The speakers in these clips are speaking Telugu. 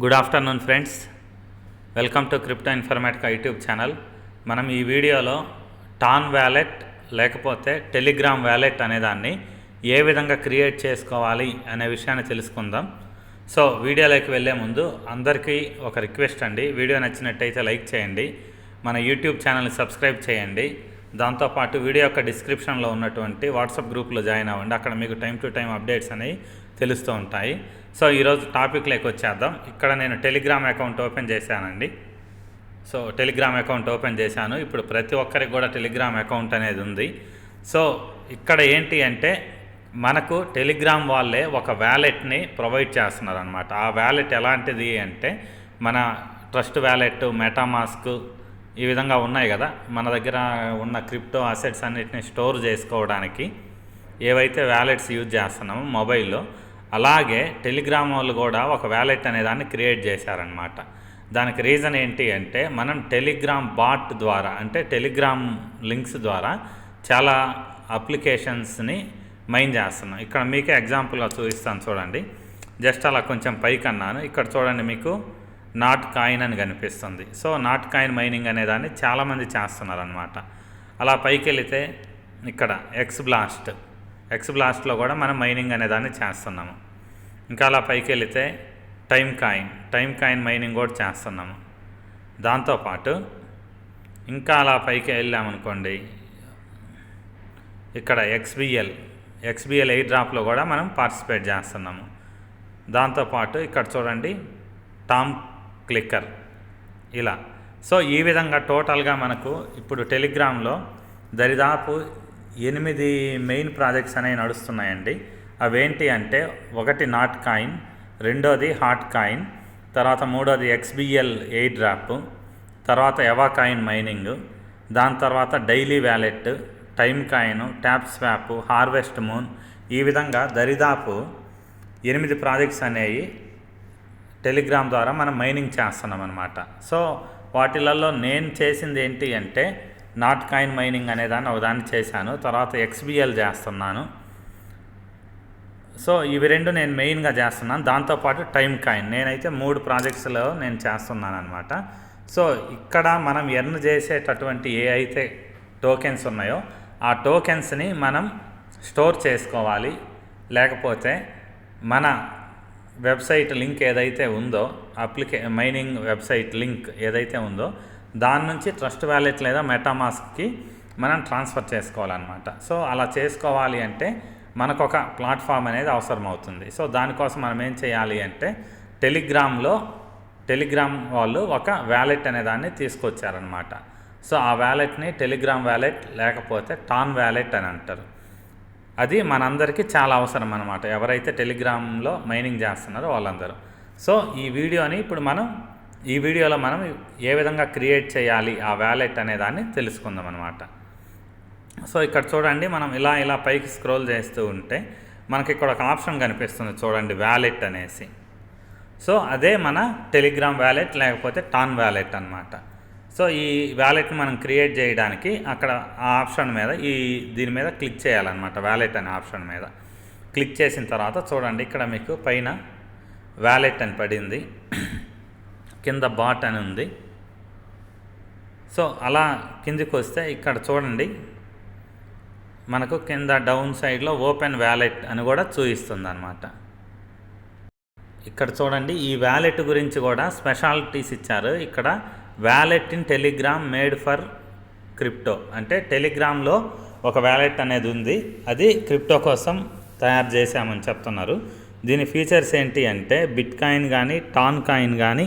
Good afternoon friends, welcome to crypto Informatica YouTube channel. మనం ఈ వీడియోలో టాన్ వ్యాలెట్ లేకపోతే టెలిగ్రామ్ వ్యాలెట్ అనేదాన్ని ఏ విధంగా క్రియేట్ చేసుకోవాలి అనే విషయాన్ని తెలుసుకుందాం. సో వీడియోలోకి వెళ్ళే ముందు అందరికీ ఒక రిక్వెస్ట్ అండి, వీడియో నచ్చినట్టయితే లైక్ చేయండి, మన యూట్యూబ్ ఛానల్ని సబ్స్క్రైబ్ చేయండి. దాంతోపాటు వీడియో యొక్క డిస్క్రిప్షన్లో ఉన్నటువంటి వాట్సాప్ గ్రూప్లో జాయిన్ అవ్వండి, అక్కడ మీకు టైం టు టైం అప్డేట్స్ అనేవి తెలుస్తూ ఉంటాయి. సో ఈరోజు టాపిక్లోకి వచ్చేద్దాం. ఇక్కడ నేను టెలిగ్రామ్ అకౌంట్ ఓపెన్ చేశానండి. సో టెలిగ్రామ్ అకౌంట్ ఓపెన్ చేశాను. ఇప్పుడు ప్రతి ఒక్కరికి కూడా టెలిగ్రామ్ అకౌంట్ అనేది ఉంది. సో ఇక్కడ ఏంటి అంటే మనకు టెలిగ్రామ్ వాళ్ళే ఒక వ్యాలెట్ని ప్రొవైడ్ చేస్తున్నారు అనమాట. ఆ వ్యాలెట్ ఎలాంటిది అంటే మన ట్రస్ట్ వ్యాలెట్, మెటామాస్క్ ఈ విధంగా ఉన్నాయి కదా, మన దగ్గర ఉన్న క్రిప్టో అసెట్స్ అన్నిటిని స్టోర్ చేసుకోవడానికి ఏవైతే వ్యాలెట్స్ యూజ్ చేస్తున్నామో మొబైల్లో, అలాగే టెలిగ్రామ్ వాళ్ళు కూడా ఒక వ్యాలెట్ అనేదాన్ని క్రియేట్ చేశారనమాట. దానికి రీజన్ ఏంటి అంటే మనం టెలిగ్రామ్ బాట్ ద్వారా, అంటే టెలిగ్రామ్ లింక్స్ ద్వారా చాలా అప్లికేషన్స్ని మైన్ చేస్తున్నాం. ఇక్కడ మీకే ఎగ్జాంపుల్గా చూపిస్తాను చూడండి. జస్ట్ అలా కొంచెం పైకి అన్నాను, ఇక్కడ చూడండి మీకు నాట్ కాయిన్ అని కనిపిస్తుంది. సో నాట్ కాయిన్ మైనింగ్ అనేదాన్ని చాలామంది చేస్తున్నారు అనమాట. అలా పైకి వెళితే ఇక్కడ ఎక్స్ బ్లాస్ట్లో కూడా మనం మైనింగ్ అనేదాన్ని చేస్తున్నాము. ఇంకా అలా పైకి వెళితే టైమ్ కాయిన్ మైనింగ్ కూడా చేస్తున్నాము. దాంతోపాటు ఇంకా అలా పైకి వెళ్ళామనుకోండి, ఇక్కడ ఎక్స్బిఎల్ ఎయిర్ డ్రాప్లో కూడా మనం పార్టిసిపేట్ చేస్తున్నాము. దాంతోపాటు ఇక్కడ చూడండి టామ్ క్లిక్కర్ ఇలా. సో ఈ విధంగా టోటల్గా మనకు ఇప్పుడు టెలిగ్రామ్లో దరిదాపు 8 మెయిన్ ప్రాజెక్ట్స్ అనేవి నడుస్తున్నాయండి. అవేంటి అంటే ఒకటి నాట్ కాయిన్, రెండోది హాట్ కాయిన్, తర్వాత మూడోది ఎక్స్బిఎల్ ఎయిర్ డ్రాప్, తర్వాత ఎవా కాయిన్ మైనింగ్, దాని తర్వాత daily wallet, time coin, tap swap, harvest moon, ఈ విధంగా దరిదాపు 8 ప్రాజెక్ట్స్ అనేవి టెలిగ్రామ్ ద్వారా మనం మైనింగ్ చేస్తున్నాం అనమాట. సో వాటిలలో నేను చేసింది ఏంటి అంటే నాట్ కాయిన్ మైనింగ్ అనేదాన్ని ఒకదాన్ని చేశాను, తర్వాత ఎక్స్బిఎల్ చేస్తున్నాను. సో ఇవి రెండు నేను మెయిన్గా చేస్తున్నాను. దాంతోపాటు టైమ్ కాయిన్ నేనైతే 3 ప్రాజెక్ట్స్లో నేను చేస్తున్నాను అనమాట. సో ఇక్కడ మనం ఎర్న్ చేసేటటువంటి ఏ అయితే టోకెన్స్ ఉన్నాయో ఆ టోకెన్స్ని మనం స్టోర్ చేసుకోవాలి, లేకపోతే మన వెబ్సైట్ లింక్ ఏదైతే ఉందో, మైనింగ్ వెబ్సైట్ లింక్ ఏదైతే ఉందో దాని నుంచి ట్రస్ట్ వ్యాలెట్ లేదా మెటామాస్క్కి మనం ట్రాన్స్ఫర్ చేసుకోవాలన్నమాట. సో అలా చేసుకోవాలి అంటే మనకు ఒక ప్లాట్ఫామ్ అనేది అవసరం అవుతుంది. సో దానికోసం మనం ఏం చేయాలి అంటే టెలిగ్రామ్ వాళ్ళు ఒక వ్యాలెట్ అనేదాన్ని తీసుకొచ్చారనమాట. సో ఆ వ్యాలెట్ని టెలిగ్రామ్ వ్యాలెట్ లేకపోతే టాన్ వ్యాలెట్ అని అంటారు. అది మనందరికీ చాలా అవసరం అనమాట, ఎవరైతే టెలిగ్రామ్లో మైనింగ్ చేస్తున్నారో వాళ్ళందరూ. సో ఈ వీడియోలో మనం ఏ విధంగా క్రియేట్ చేయాలి ఆ వ్యాలెట్ అనేదాన్ని తెలుసుకుందాం అనమాట. సో ఇక్కడ చూడండి, మనం ఇలా పైకి స్క్రోల్ చేస్తూ ఉంటే మనకి ఇక్కడ ఒక ఆప్షన్ కనిపిస్తుంది చూడండి, వ్యాలెట్ అనేసి. సో అదే మన టెలిగ్రామ్ వ్యాలెట్ లేకపోతే టాన్ వ్యాలెట్ అనమాట. సో ఈ వ్యాలెట్ని మనం క్రియేట్ చేయడానికి అక్కడ ఆ ఆప్షన్ మీద దీని మీద క్లిక్ చేయాలన్నమాట. వ్యాలెట్ అనే ఆప్షన్ మీద క్లిక్ చేసిన తర్వాత చూడండి, ఇక్కడ మీకు పైన వ్యాలెట్ అని పడింది, కింద బాట్ అని ఉంది. సో అలా కిందికి వస్తే ఇక్కడ చూడండి మనకు కింద డౌన్ సైడ్లో ఓపెన్ వ్యాలెట్ అని కూడా చూపిస్తుంది అనమాట. ఇక్కడ చూడండి, ఈ వ్యాలెట్ గురించి కూడా స్పెషాలిటీస్ ఇచ్చారు. ఇక్కడ wallet in Telegram made for crypto, అంటే టెలిగ్రామ్లో ఒక వ్యాలెట్ అనేది ఉంది, అది క్రిప్టో కోసం తయారు చేశామని చెప్తున్నారు. దీని ఫీచర్స్ ఏంటి అంటే బిట్ కాయిన్ కానీ, టాన్ కాయిన్ కానీ,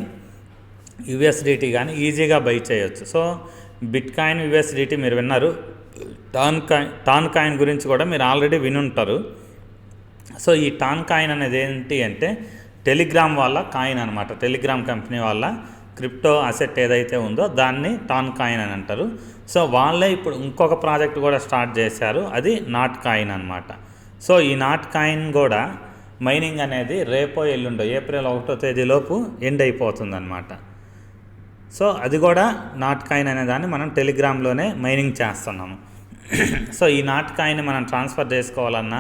యూఎస్డిటీ కానీ ఈజీగా బై చేయొచ్చు. సో బిట్ కాయిన్, యూఎస్డిటీ మీరు విన్నారు, టాన్ కాయిన్ గురించి కూడా మీరు ఆల్రెడీ వినుంటారు. సో ఈ టాన్ కాయిన్ అనేది ఏంటి అంటే టెలిగ్రామ్ వాళ్ళ కాయిన్ అనమాట. టెలిగ్రామ్ కంపెనీ వాళ్ళ క్రిప్టో అసెట్ ఏదైతే ఉందో దాన్ని టాన్ కాయిన్ అని అంటారు. సో వాళ్ళే ఇప్పుడు ఇంకొక ప్రాజెక్ట్ కూడా స్టార్ట్ చేశారు, అది నాట్ కాయిన్ అనమాట. సో ఈ నాట్ కాయిన్ కూడా మైనింగ్ అనేది రేపో ఎల్లుండో ఏప్రిల్ 1వ తేదీలోపు ఎండ్ అయిపోతుంది అనమాట. సో అది కూడా నాట్ కాయిన్ అనేదాన్ని మనం టెలిగ్రామ్లోనే మైనింగ్ చేస్తున్నాము. సో ఈ నాట్ కాయిన్ మనం ట్రాన్స్ఫర్ చేసుకోవాలన్నా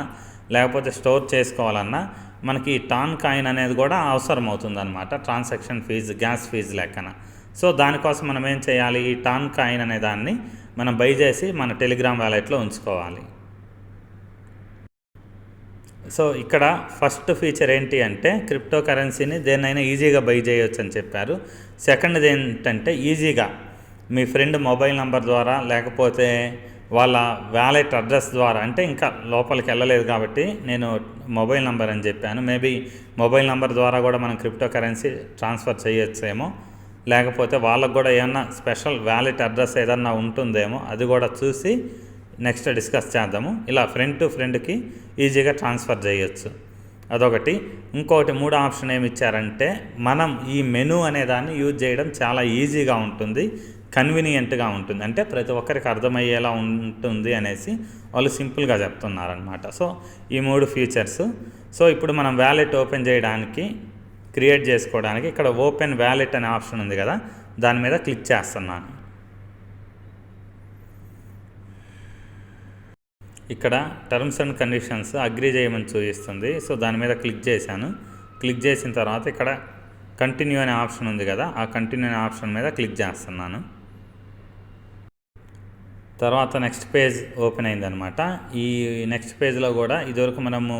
లేకపోతే స్టోర్ చేసుకోవాలన్నా మనకి టాన్ కాయిన్ అనేది కూడా అవసరం అవుతుంది అనమాట, ట్రాన్సాక్షన్ ఫీజు, గ్యాస్ ఫీజు లెక్కన. సో దానికోసం మనం ఏం చేయాలి, ఈ టాన్ కాయిన్ అనే దాన్ని మనం బై చేసి మన టెలిగ్రామ్ వ్యాలెట్లో ఉంచుకోవాలి. సో ఇక్కడ ఫస్ట్ ఫీచర్ ఏంటి అంటే క్రిప్టో కరెన్సీని దేన్నైనా ఈజీగా బై చేయొచ్చు అని చెప్పారు. సెకండ్ది ఏంటంటే ఈజీగా మీ ఫ్రెండ్ మొబైల్ నెంబర్ ద్వారా లేకపోతే వాళ్ళ వ్యాలెట్ అడ్రస్ ద్వారా, అంటే ఇంకా లోపలికి వెళ్ళలేదు కాబట్టి నేను మొబైల్ నెంబర్ అని చెప్పాను, మేబీ మొబైల్ నెంబర్ ద్వారా కూడా మనం క్రిప్టో కరెన్సీ ట్రాన్స్ఫర్ చేయొచ్చేమో, లేకపోతే వాళ్ళకు కూడా ఏమన్నా స్పెషల్ వ్యాలెట్ అడ్రస్ ఏదన్నా ఉంటుందేమో అది కూడా చూసి నెక్స్ట్ డిస్కస్ చేద్దాము. ఇలా ఫ్రెండ్ టు ఫ్రెండ్కి ఈజీగా ట్రాన్స్ఫర్ చేయొచ్చు, అదొకటి. ఇంకొకటి మూడో ఆప్షన్ ఏమి ఇచ్చారంటే మనం ఈ మెనూ అనే దాన్ని యూజ్ చేయడం చాలా ఈజీగా ఉంటుంది, కన్వీనియంట్గా ఉంటుంది, అంటే ప్రతి ఒక్కరికి అర్థమయ్యేలా ఉంటుంది అనేసి వాళ్ళు సింపుల్గా చెప్తున్నారనమాట. సో ఈ 3 ఫీచర్స్. సో ఇప్పుడు మనం వ్యాలెట్ ఓపెన్ చేయడానికి, క్రియేట్ చేసుకోవడానికి ఇక్కడ ఓపెన్ వ్యాలెట్ అనే ఆప్షన్ ఉంది కదా, దాని మీద క్లిక్ చేస్తున్నాను. ఇక్కడ టర్మ్స్ అండ్ కండిషన్స్ అగ్రీ చేయమని చూపిస్తుంది. సో దాని మీద క్లిక్ చేశాను. క్లిక్ చేసిన తర్వాత ఇక్కడ కంటిన్యూ అనే ఆప్షన్ ఉంది కదా, ఆ కంటిన్యూ అనే ఆప్షన్ మీద క్లిక్ చేస్తున్నాను. తర్వాత నెక్స్ట్ పేజ్ ఓపెన్ అయిందనమాట. ఈ నెక్స్ట్ పేజ్లో కూడా ఇదివరకు మనము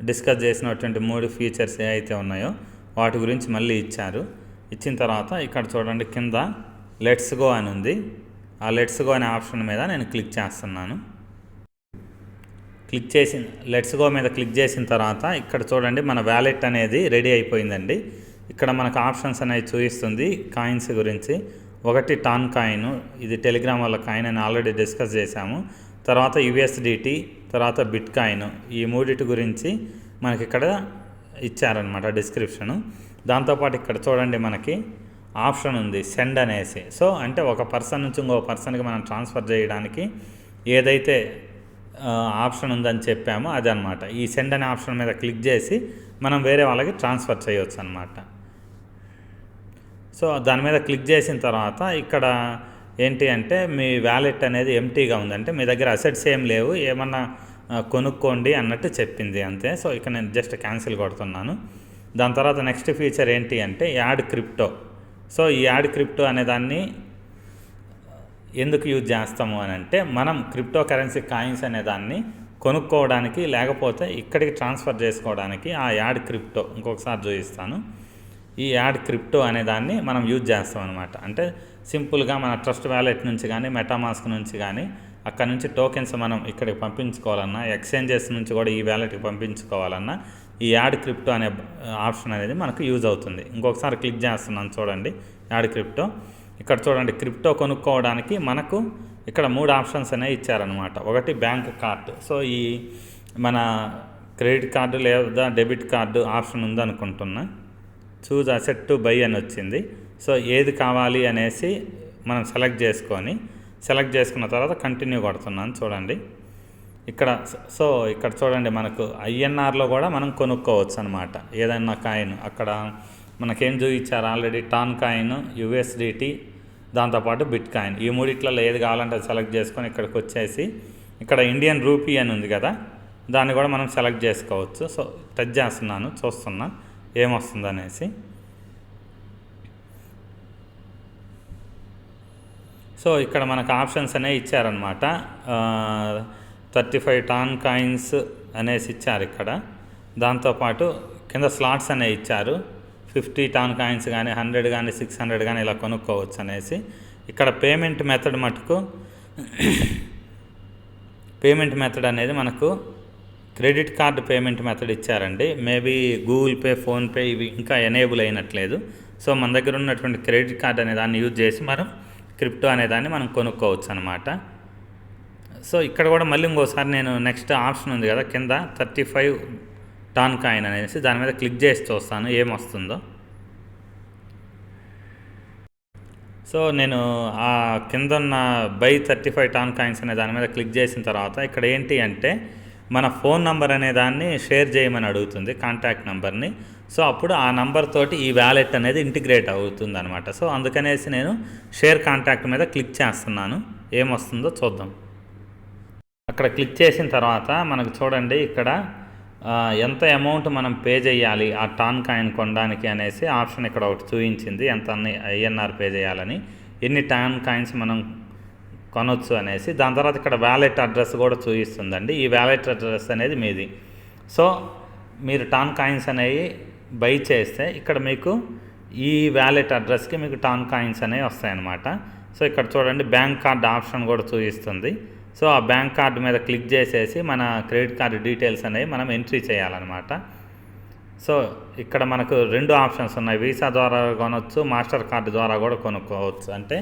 డిస్కస్ చేసినటువంటి 3 ఫీచర్స్ ఏ అయితే ఉన్నాయో వాటి గురించి మళ్ళీ ఇచ్చారు. ఇచ్చిన తర్వాత ఇక్కడ చూడండి కింద లెట్స్ గో అని ఉంది. ఆ లెట్స్ గో అనే ఆప్షన్ మీద నేను క్లిక్ చేస్తున్నాను. లెట్స్ గో మీద క్లిక్ చేసిన తర్వాత ఇక్కడ చూడండి మన వ్యాలెట్ అనేది రెడీ అయిపోయిందండి. ఇక్కడ మనకు ఆప్షన్స్ అనేవి చూపిస్తుంది కాయిన్స్ గురించి. ఒకటి టాన్ కాయిన్, ఇది టెలిగ్రామ్ వాళ్ళ కాయిన్ అని ఆల్రెడీ డిస్కస్ చేశాము. తర్వాత యూఎస్డిటీ, తర్వాత బిట్ కాయిన్, ఈ 3 గురించి మనకి ఇక్కడ ఇచ్చారనమాట డిస్క్రిప్షను. దాంతోపాటు ఇక్కడ చూడండి మనకి ఆప్షన్ ఉంది సెండ్ అనేసి. సో అంటే ఒక పర్సన్ నుంచి ఇంకో పర్సన్కి మనం ట్రాన్స్ఫర్ చేయడానికి ఏదైతే ఆప్షన్ ఉందని చెప్పామో అది అనమాట. ఈ సెండ్ అనే ఆప్షన్ మీద క్లిక్ చేసి మనం వేరే వాళ్ళకి ట్రాన్స్ఫర్ చేయవచ్చు అనమాట. సో దాని మీద క్లిక్ చేసిన తర్వాత ఇక్కడ ఏంటి అంటే మీ వ్యాలెట్ అనేది ఎంటీగా ఉందంటే మీ దగ్గర అసెట్స్ ఏం లేవు, ఏమన్నా కొనుక్కోండి అన్నట్టు చెప్పింది అంతే. సో ఇక నేను జస్ట్ క్యాన్సిల్ కొడుతున్నాను. దాని తర్వాత నెక్స్ట్ ఫీచర్ ఏంటి అంటే యాడ్ క్రిప్టో. సో ఈ యాడ్ క్రిప్టో అనే దాన్ని ఎందుకు యూజ్ చేస్తాము అని అంటే మనం క్రిప్టో కరెన్సీ కాయిన్స్ అనే దాన్ని కొనుక్కోవడానికి లేకపోతే ఇక్కడికి ట్రాన్స్ఫర్ చేసుకోవడానికి ఆ యాడ్ క్రిప్టో ఇంకొకసారి చూపిస్తాను. ఈ యాడ్ క్రిప్టో అనే దాన్ని మనం యూజ్ చేస్తాం అనమాట. అంటే సింపుల్గా మన ట్రస్ట్ వ్యాలెట్ నుంచి కానీ మెటామాస్క్ నుంచి కానీ అక్కడ నుంచి టోకెన్స్ మనం ఇక్కడికి పంపించుకోవాలన్నా, ఎక్స్చేంజెస్ నుంచి కూడా ఈ వ్యాలెట్కి పంపించుకోవాలన్నా ఈ యాడ్ క్రిప్టో అనే ఆప్షన్ అనేది మనకు యూజ్ అవుతుంది. ఇంకొకసారి క్లిక్ చేస్తున్నాను చూడండి యాడ్ క్రిప్టో. ఇక్కడ చూడండి క్రిప్టో కొనుక్కోవడానికి మనకు ఇక్కడ 3 ఆప్షన్స్ అనేవి ఇచ్చారనమాట. ఒకటి బ్యాంక్ కార్డు. సో ఈ మన క్రెడిట్ కార్డు లేదా డెబిట్ కార్డు ఆప్షన్ ఉందనుకుంటున్నా. చూజ్ అసెట్ టు బై అని వచ్చింది. సో ఏది కావాలి అనేసి మనం సెలెక్ట్ చేసుకున్న తర్వాత కంటిన్యూ కొడుతున్నాను చూడండి ఇక్కడ. సో ఇక్కడ చూడండి మనకు ఐఎన్ఆర్లో కూడా మనం కొనుక్కోవచ్చు అనమాట ఏదైనా కాయిన్. అక్కడ మనకేం చూపించారు ఆల్రెడీ టాన్ కాయిన్, యూఎస్డిటీ, దాంతోపాటు బిట్ కాయిన్. ఈ 3 ఏది కావాలంటే సెలెక్ట్ చేసుకొని ఇక్కడికి వచ్చేసి ఇక్కడ ఇండియన్ రూపీ అని ఉంది కదా, దాన్ని కూడా మనం సెలెక్ట్ చేసుకోవచ్చు. సో టచ్ చేస్తున్నాను, చూస్తున్నా ఏమొస్తుంది అనేసి. సో ఇక్కడ మనకు ఆప్షన్స్ అనేవి ఇచ్చారనమాట. 35 టాన్ కాయిన్స్ అనేసి ఇచ్చారు ఇక్కడ. దాంతోపాటు కింద స్లాట్స్ అనేవి ఇచ్చారు. 50 టాన్ కాయిన్స్ కానీ 100 కానీ 600 కానీ ఇలా కొనుక్కోవచ్చు అనేసి. ఇక్కడ పేమెంట్ మెథడ్ మటుకు పేమెంట్ మెథడ్ అనేది మనకు క్రెడిట్ కార్డు పేమెంట్ మెథడ్ ఇచ్చారండి. మేబీ గూగుల్ పే, ఫోన్పే ఇవి ఇంకా ఎనేబుల్ అయినట్లేదు. సో మన దగ్గర ఉన్నటువంటి క్రెడిట్ కార్డు అనే దాన్ని యూజ్ చేసి మనం క్రిప్టో అనేదాన్ని మనం కొనుక్కోవచ్చు అనమాట. సో ఇక్కడ కూడా మళ్ళీ ఇంకోసారి నేను నెక్స్ట్ ఆప్షన్ ఉంది కదా కింద 35 టాన్ కాయిన్ అనేసి దాని మీద క్లిక్ చేసి చూస్తాను ఏమొస్తుందో. సో నేను ఆ కింద ఉన్న బై 35 టాన్ కాయిన్స్ అనే దాని మీద క్లిక్ చేసిన తర్వాత ఇక్కడ ఏంటి అంటే మన ఫోన్ నంబర్ అనే దాన్ని షేర్ చేయమని అడుగుతుంది, కాంటాక్ట్ నెంబర్ని. సో అప్పుడు ఆ నెంబర్ తోటి ఈ వ్యాలెట్ అనేది ఇంటిగ్రేట్ అవుతుంది అనమాట. సో అందుకనేసి నేను షేర్ కాంటాక్ట్ మీద క్లిక్ చేస్తున్నాను, ఏమొస్తుందో చూద్దాం. అక్కడ క్లిక్ చేసిన తర్వాత మనకు చూడండి ఇక్కడ ఎంత అమౌంట్ మనం పే చేయాలి ఆ టాన్ కాయిన్ కొనడానికి అనేసి ఆప్షన్ ఇక్కడ ఒకటి చూపించింది, ఎంత ఐఎన్ఆర్ పే చేయాలని, ఎన్ని టాన్ కాయిన్స్ మనం కొనవచ్చు అనేసి. దాని తర్వాత ఇక్కడ వ్యాలెట్ అడ్రస్ కూడా చూపిస్తుందండి. ఈ వ్యాలెట్ అడ్రస్ అనేది మీది. సో మీరు టాన్ కాయిన్స్ అనేవి బై చేస్తే ఇక్కడ మీకు ఈ వ్యాలెట్ అడ్రస్కి మీకు టాన్ కాయిన్స్ అనేవి వస్తాయన్నమాట. సో ఇక్కడ చూడండి బ్యాంక్ కార్డ్ ఆప్షన్ కూడా చూపిస్తుంది. సో ఆ బ్యాంక్ కార్డు మీద క్లిక్ చేసేసి మన క్రెడిట్ కార్డు డీటెయిల్స్ అనేవి మనం ఎంట్రీ చేయాలన్నమాట. సో ఇక్కడ మనకు 2 ఆప్షన్స్ ఉన్నాయి, వీసా ద్వారా కొనవచ్చు, మాస్టర్ కార్డు ద్వారా కూడా కొనుక్కోవచ్చు. అంటే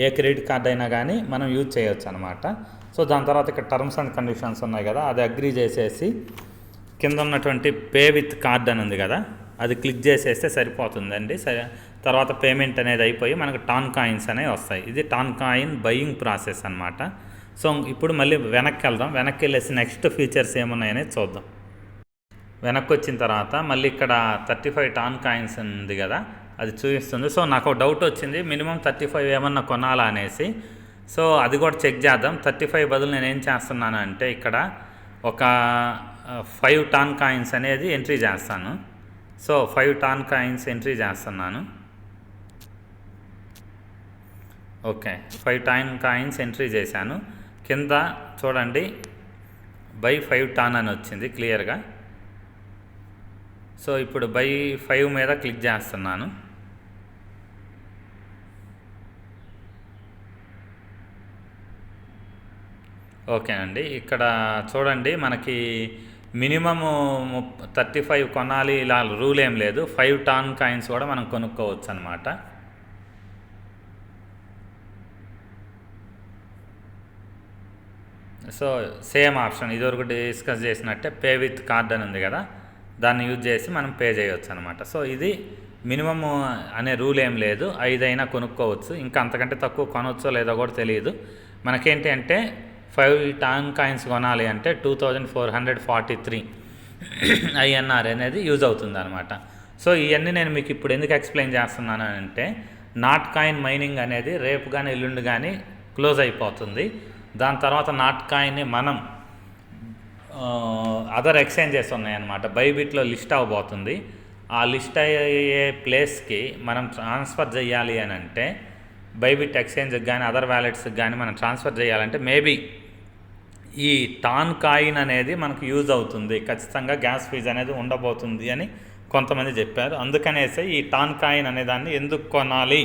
ఏ క్రెడిట్ కార్డు అయినా కానీ మనం యూజ్ చేయొచ్చు అనమాట. సో దాని తర్వాత ఇక్కడ టర్మ్స్ అండ్ కండిషన్స్ ఉన్నాయి కదా, అది అగ్రీ చేసేసి కింద ఉన్నటువంటి పే విత్ కార్డ్ అని ఉంది కదా, అది క్లిక్ చేసేస్తే సరిపోతుందండి. సరే, తర్వాత పేమెంట్ అనేది అయిపోయి మనకు టాన్ కాయిన్స్ అనేవి వస్తాయి. ఇది టాన్ కాయిన్ బయింగ్ ప్రాసెస్ అనమాట. సో ఇప్పుడు మళ్ళీ వెనక్కి వెళ్దాం. వెనక్కి వెళ్ళేసి నెక్స్ట్ ఫీచర్స్ ఏమున్నాయనేది చూద్దాం. వెనక్కి వచ్చిన తర్వాత మళ్ళీ ఇక్కడ 35 టాన్ కాయిన్స్ ఉంది కదా, అది చూపిస్తుంది. సో నాకు డౌట్ వచ్చింది, మినిమం 35 ఏమన్నా కొనాలా అనేసి. సో అది కూడా చెక్ చేద్దాం. 35 బదులు నేను ఏం చేస్తున్నాను అంటే ఇక్కడ ఒక 5 టాన్ కాయిన్స్ అనేది ఎంట్రీ చేస్తాను. సో 5 టాన్ కాయిన్స్ ఎంట్రీ చేస్తున్నాను. ఓకే, 5 టాన్ కాయిన్స్ ఎంట్రీ చేశాను. కింద చూడండి బై 5 టాన్ అని వచ్చింది క్లియర్గా. సో ఇప్పుడు బై 5 మీద క్లిక్ చేస్తున్నాను. ఓకే అండి, ఇక్కడ చూడండి మనకి మినిమము 35 కొనాలి ఇలా రూల్ ఏం లేదు. 5 టాన్ కాయిన్స్ కూడా మనం కొనుక్కోవచ్చు అనమాట. సో సేమ్ ఆప్షన్ ఇదివరకు డిస్కస్ చేసినట్టే పే విత్ కార్డ్ అని ఉంది కదా, దాన్ని యూజ్ చేసి మనం పే చేయవచ్చు అనమాట. సో ఇది మినిమము అనే రూల్ ఏం లేదు, 5 అయినా కొనుక్కోవచ్చు. ఇంకా అంతకంటే తక్కువ కొనవచ్చో లేదో కూడా తెలియదు. మనకేంటి అంటే 5 టాన్ కాయిన్స్ కొనాలి అంటే 2443 ఐఎన్ఆర్ అనేది యూజ్ అవుతుంది అనమాట. సో ఇవన్నీ నేను మీకు ఇప్పుడు ఎందుకు ఎక్స్ప్లెయిన్ చేస్తున్నాను అంటే, నాట్ కాయిన్ మైనింగ్ అనేది రేపు కానీ ఎల్లుండి కానీ క్లోజ్ అయిపోతుంది. దాని తర్వాత నాట్ కాయిన్ని మనం అదర్ ఎక్స్చేంజెస్ ఉన్నాయన్నమాట, బైబిట్లో లిస్ట్ అవ్వబోతుంది. ఆ లిస్ట్ అయ్యే ప్లేస్కి మనం ట్రాన్స్ఫర్ చేయాలి అని అంటే, బైబిట్ ఎక్స్చేంజ్కి కానీ అదర్ వ్యాలెట్స్కి కానీ మనం ట్రాన్స్ఫర్ చేయాలంటే మేబీ ఈ టాన్ కాయిన్ అనేది మనకు యూజ్ అవుతుంది, ఖచ్చితంగా గ్యాస్ ఫీజ్ అనేది ఉండబోతుంది అని కొంతమంది చెప్పారు. అందుకనేసి ఈ టాన్ కాయిన్ అనే దాన్ని ఎందుకు కొనాలి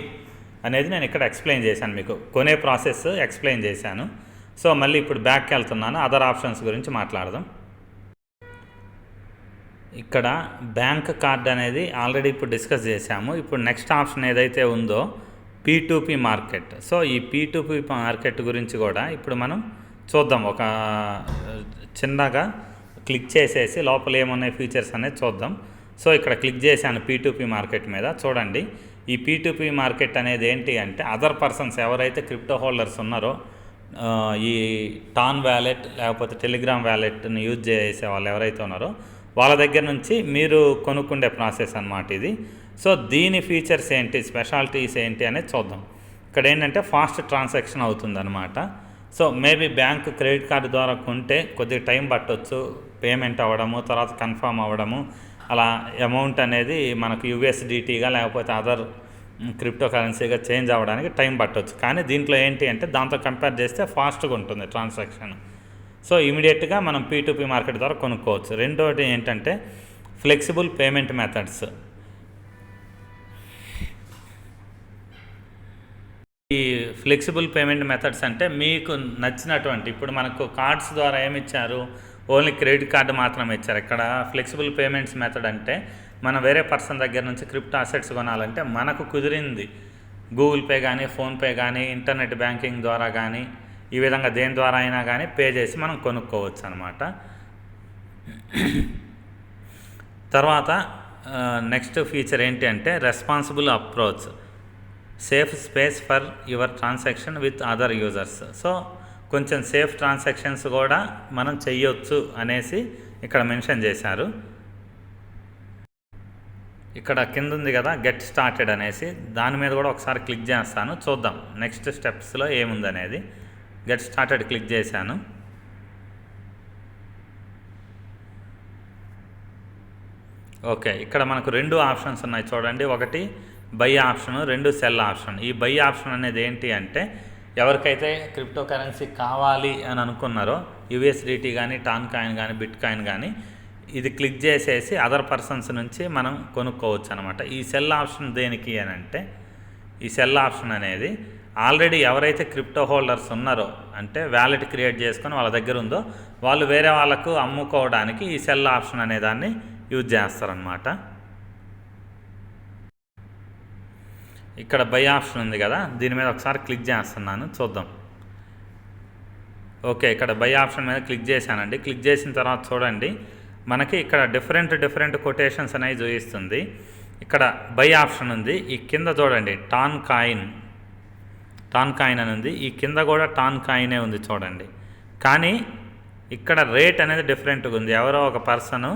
అనేది నేను ఇక్కడ ఎక్స్ప్లెయిన్ చేశాను, మీకు కొనే ప్రాసెస్ ఎక్స్ప్లెయిన్ చేశాను. సో మళ్ళీ ఇప్పుడు బ్యాక్కి వెళ్తున్నాను, అదర్ ఆప్షన్స్ గురించి మాట్లాడదాం. ఇక్కడ బ్యాంక్ కార్డ్ అనేది ఆల్రెడీ ఇప్పుడు డిస్కస్ చేశాము. ఇప్పుడు నెక్స్ట్ ఆప్షన్ ఏదైతే ఉందో P2P మార్కెట్. సో ఈ P2P మార్కెట్ గురించి కూడా ఇప్పుడు మనం చూద్దాం. ఒక చిన్నగా క్లిక్ చేసేసి లోపల ఏమున్నాయి ఫీచర్స్ అనేది చూద్దాం. సో ఇక్కడ క్లిక్ చేశాను P2P మార్కెట్ మీద. చూడండి ఈ P2P మార్కెట్ అనేది ఏంటి అంటే, అదర్ పర్సన్స్ ఎవరైతే క్రిప్టో హోల్డర్స్ ఉన్నారో, ఈ టాన్ వ్యాలెట్ లేకపోతే టెలిగ్రామ్ వ్యాలెట్ని యూజ్ చేసే వాళ్ళు ఎవరైతే ఉన్నారో వాళ్ళ దగ్గర నుంచి మీరు కొనుక్కుండే ప్రాసెస్ అన్నమాట ఇది. సో దీని ఫీచర్స్ ఏంటి, స్పెషాలిటీస్ ఏంటి అనేది చూద్దాం. ఇక్కడ ఏంటంటే ఫాస్ట్ ట్రాన్సాక్షన్ అవుతుంది అనమాట. So maybe bank credit card ద్వారా కొంటే కొద్దిగా టైం పట్టవచ్చు పేమెంట్ అవ్వడము, తర్వాత కన్ఫర్మ్ అవ్వడము, అలా అమౌంట్ అనేది మనకు USDTగా లేకపోతే అదర్ క్రిప్టో కరెన్సీగా చేంజ్ అవ్వడానికి టైం పట్టవచ్చు. కానీ దీంట్లో ఏంటి అంటే దాంతో కంపేర్ చేస్తే ఫాస్ట్గా ఉంటుంది ట్రాన్సాక్షన్. సో ఇమీడియట్గా మనం P2P మార్కెట్ ద్వారా కొనుక్కోవచ్చు. రెండోది ఏంటంటే ఫ్లెక్సిబుల్ పేమెంట్ మెథడ్స్. ఈ ఫ్లెక్సిబుల్ పేమెంట్ మెథడ్స్ అంటే మీకు నచ్చినటువంటి, ఇప్పుడు మనకు కార్డ్స్ ద్వారా ఏమి ఇచ్చారు, ఓన్లీ క్రెడిట్ కార్డు మాత్రమే ఇచ్చారు. ఇక్కడ ఫ్లెక్సిబుల్ పేమెంట్స్ మెథడ్ అంటే మనం వేరే పర్సన్ దగ్గర నుంచి క్రిప్టో అసెట్స్ కొనాలంటే మనకు కుదిరింది గూగుల్ పే కానీ, ఫోన్పే కానీ, ఇంటర్నెట్ బ్యాంకింగ్ ద్వారా కానీ, ఈ విధంగా దేని ద్వారా అయినా కానీ పే చేసి మనం కొనుక్కోవచ్చు అనమాట. తర్వాత నెక్స్ట్ ఫీచర్ ఏంటి అంటే responsible approach, safe space for your transaction with other users. So కొంచెం సేఫ్ ట్రాన్సాక్షన్స్ కూడా మనం చెయ్యొచ్చు అనేసి ఇక్కడ మెన్షన్ చేశారు. ఇక్కడ కింద ఉంది కదా గెట్ స్టార్టెడ్ అనేసి, దాని మీద కూడా ఒకసారి క్లిక్ చేస్తాను, చూద్దాం నెక్స్ట్ స్టెప్స్లో ఏముందనేది. గెట్ స్టార్టెడ్ క్లిక్ చేశాను. ఓకే, ఇక్కడ మనకు 2 ఆప్షన్స్ ఉన్నాయి చూడండి. ఒకటి బై ఆప్షను, 2 సెల్ ఆప్షన్. ఈ బై ఆప్షన్ అనేది ఏంటి అంటే ఎవరికైతే క్రిప్టో కరెన్సీ కావాలి అని అనుకున్నారో యూఎస్డిటీ కానీ, టాన్ కాయిన్ కానీ, బిట్ కాయిన్ కానీ, ఇది క్లిక్ చేసేసి అదర్ పర్సన్స్ నుంచి మనం కొనుక్కోవచ్చు అనమాట. ఈ సెల్ ఆప్షన్ దేనికి అని అంటే, ఈ సెల్ ఆప్షన్ అనేది ఆల్రెడీ ఎవరైతే క్రిప్టో హోల్డర్స్ ఉన్నారో, అంటే వ్యాలెట్ క్రియేట్ చేసుకొని వాళ్ళ దగ్గర ఉందో, వాళ్ళు వేరే వాళ్ళకు అమ్ముకోవడానికి ఈ సెల్ ఆప్షన్ అనే దాన్ని యూజ్ చేస్తారనమాట. ఇక్కడ బై ఆప్షన్ ఉంది కదా, దీని మీద ఒకసారి క్లిక్ చేస్తున్నాను, చూద్దాం. ఓకే, ఇక్కడ బై ఆప్షన్ మీద క్లిక్ చేశానండి. క్లిక్ చేసిన తర్వాత చూడండి, మనకి ఇక్కడ డిఫరెంట్ కొటేషన్స్ అనేవి చూపిస్తుంది. ఇక్కడ బై ఆప్షన్ ఉంది, ఈ కింద చూడండి టాన్ కాయిన్ అని ఉంది, ఈ కింద కూడా టాన్ కాయినే ఉంది చూడండి. కానీ ఇక్కడ రేట్ అనేది డిఫరెంట్గా ఉంది. ఎవరో ఒక పర్సను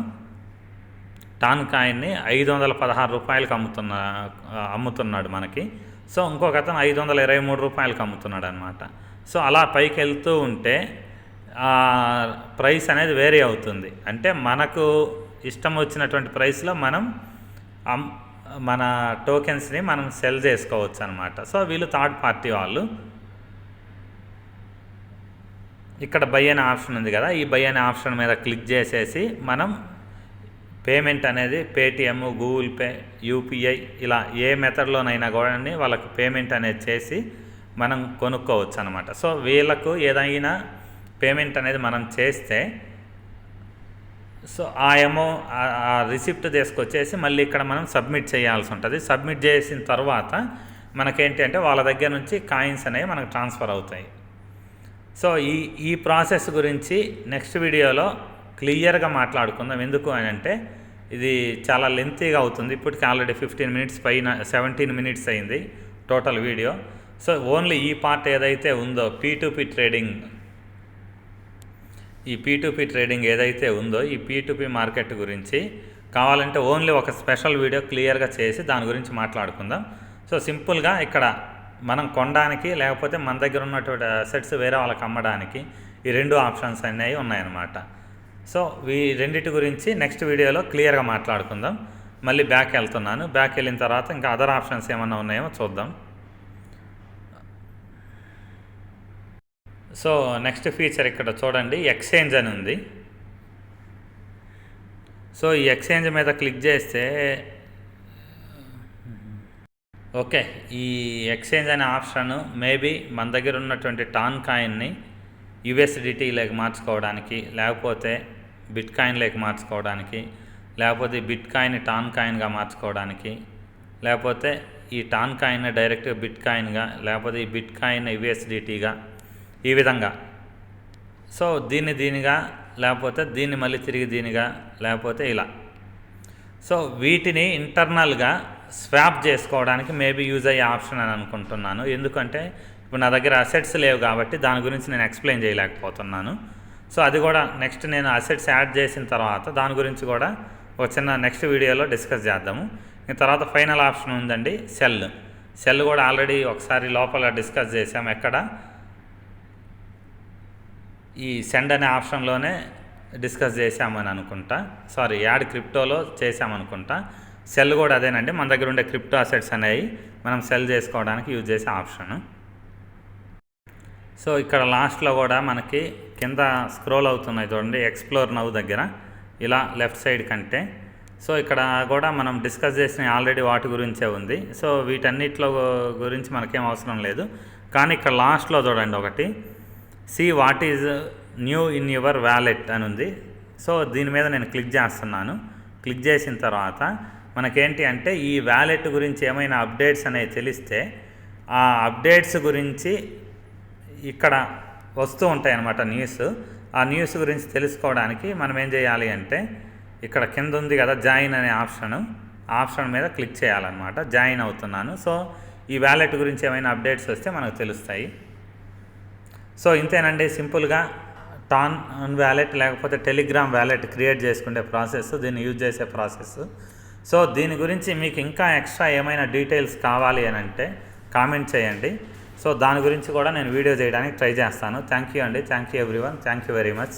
టాన్ కాయిన్ని 516 రూపాయలకి అమ్ముతున్నాడు మనకి. సో ఇంకొక అతను 523 రూపాయలకి అమ్ముతున్నాడు అనమాట. సో అలా పైకి వెళ్తూ ఉంటే ప్రైస్ అనేది వేరీ అవుతుంది. అంటే మనకు ఇష్టం వచ్చినటువంటి ప్రైస్లో మనం మన టోకెన్స్ని మనం సెల్ చేసుకోవచ్చు అనమాట. సో వీళ్ళు థర్డ్ పార్టీ వాళ్ళు. ఇక్కడ బై అనే ఆప్షన్ ఉంది కదా, ఈ బై అనే ఆప్షన్ మీద క్లిక్ చేసేసి మనం పేమెంట్ అనేది పేటిఎమ్, గూగుల్ పే, యూపీఐ ఇలా ఏ మెథడ్లోనైనా కూడా వాళ్ళకి పేమెంట్ అనేది చేసి మనం కొనుక్కోవచ్చు అనమాట. సో వీళ్ళకు ఏదైనా పేమెంట్ అనేది మనం చేస్తే సో ఆ రిసిప్ట్ తీసుకొచ్చేసి మళ్ళీ ఇక్కడ మనం సబ్మిట్ చేయాల్సి ఉంటుంది. సబ్మిట్ చేసిన తర్వాత మనకేంటి అంటే వాళ్ళ దగ్గర నుంచి కాయిన్స్ అనేవి మనకు ట్రాన్స్ఫర్ అవుతాయి. సో ఈ ప్రాసెస్ గురించి నెక్స్ట్ వీడియోలో క్లియర్గా మాట్లాడుకుందాం. ఎందుకు అని అంటే ఇది చాలా లెంతీగా అవుతుంది. ఇప్పటికి ఆల్రెడీ 15 మినిట్స్ పైన 17 మినిట్స్ అయింది టోటల్ వీడియో. సో ఓన్లీ ఈ పార్ట్ ఏదైతే ఉందో P2P ట్రేడింగ్, ఈ P2P ట్రేడింగ్ ఏదైతే ఉందో ఈ P2P మార్కెట్ గురించి కావాలంటే ఓన్లీ ఒక స్పెషల్ వీడియో క్లియర్గా చేసి దాని గురించి మాట్లాడుకుందాం. సో సింపుల్గా ఇక్కడ మనం కొనడానికి లేకపోతే మన దగ్గర ఉన్నటువంటి అసెట్స్ వేరే వాళ్ళకి అమ్మడానికి ఈ 2 ఆప్షన్స్ అనేవి ఉన్నాయన్నమాట. సో ఈ రెండింటి గురించి నెక్స్ట్ వీడియోలో క్లియర్గా మాట్లాడుకుందాం. మళ్ళీ బ్యాక్ వెళ్తున్నాను. బ్యాక్ వెళ్ళిన తర్వాత ఇంకా అదర్ ఆప్షన్స్ ఏమన్నా ఉన్నాయేమో చూద్దాం. సో నెక్స్ట్ ఫీచర్ ఇక్కడ చూడండి, ఎక్స్చేంజ్ అని ఉంది. సో ఈ ఎక్స్చేంజ్ మీద క్లిక్ చేస్తే ఓకే, ఈ ఎక్స్చేంజ్ అనే ఆప్షన్ మేబీ మన దగ్గర ఉన్నటువంటి టాన్ కాయిన్ని యూఎస్డిటీలోకి మార్చుకోవడానికి, లేకపోతే బిట్ కాయిన్లోకి మార్చుకోవడానికి, లేకపోతే బిట్ కాయిన్ టాన్ కాయిన్గా మార్చుకోవడానికి, లేకపోతే ఈ టాన్ కాయిన్ డైరెక్ట్గా బిట్ కాయిన్గా, లేకపోతే ఈ బిట్ కాయిన్ యూఎస్డిటీగా, ఈ విధంగా. సో దీనిగా, లేకపోతే దీన్ని మళ్ళీ తిరిగి దీనిగా, లేకపోతే ఇలా. సో వీటిని ఇంటర్నల్గా స్వాప్ చేసుకోవడానికి మేబీ యూజ్ అయ్యే ఆప్షన్ అని అనుకుంటున్నాను. ఎందుకంటే ఇప్పుడు నా దగ్గర అసెట్స్ లేవు కాబట్టి దాని గురించి నేను ఎక్స్ప్లెయిన్ చేయలేకపోతున్నాను. సో అది కూడా నెక్స్ట్ నేను అసెట్స్ యాడ్ చేసిన తర్వాత దాని గురించి కూడా ఒక చిన్న నెక్స్ట్ వీడియోలో డిస్కస్ చేద్దాము. తర్వాత ఫైనల్ ఆప్షన్ ఉందండి సెల్ కూడా ఆల్రెడీ ఒకసారి లోపల డిస్కస్ చేసాం. ఎక్కడ ఈ సెండ్ అనే ఆప్షన్లోనే డిస్కస్ చేసామని అనుకుంటా, సారీ యాడ్ క్రిప్టోలో చేసామనుకుంటా. సెల్ కూడా అదేనండి, మన దగ్గర ఉండే క్రిప్టో అసెట్స్ అనేవి మనం సెల్ చేసుకోవడానికి యూజ్ చేసే ఆప్షను. సో ఇక్కడ లాస్ట్లో కూడా మనకి కింద స్క్రోల్ అవుతున్నాయి చూడండి, ఎక్స్ప్లోర్ నౌ దగ్గర ఇలా లెఫ్ట్ సైడ్ కంటే. సో ఇక్కడ కూడా మనం డిస్కస్ చేసిన ఆల్రెడీ వాటి గురించే ఉంది. సో వీటన్నిటిలో గురించి మనకేం అవసరం లేదు. కానీ ఇక్కడ లాస్ట్లో చూడండి ఒకటి, see what is new in your wallet అని ఉంది. సో దీని మీద నేను క్లిక్ చేస్తున్నాను. క్లిక్ చేసిన తర్వాత మనకేంటి అంటే ఈ వ్యాలెట్ గురించి ఏమైనా అప్డేట్స్ అనేవి తెలిస్తే ఆ అప్డేట్స్ గురించి ఇక్కడ వస్తూ ఉంటాయి అన్నమాట న్యూస్. ఆ న్యూస్ గురించి తెలుసుకోవడానికి మనం ఏం చేయాలి అంటే ఇక్కడ కింద ఉంది కదా జాయిన్ అనే ఆప్షన్ మీద క్లిక్ చేయాలన్నమాట. జాయిన్ అవుతున్నాను. సో ఈ వ్యాలెట్ గురించి ఏమైనా అప్డేట్స్ వస్తే మనకు తెలుస్తాయి. సో ఇంతేనండి, సింపుల్గా టాన్ వ్యాలెట్ లేకపోతే టెలిగ్రామ్ వ్యాలెట్ క్రియేట్ చేసుకునే ప్రాసెస్, దీన్ని యూజ్ చేసే ప్రాసెస్. సో దీని గురించి మీకు ఇంకా ఎక్స్ట్రా ఏమైనా డీటెయిల్స్ కావాలి అని అంటే కామెంట్ చేయండి. సో దాని గురించి కూడా నేను వీడియో చేయడానికి ట్రై చేస్తాను. థ్యాంక్ యూ అండి. Thank you everyone. Thank you very much.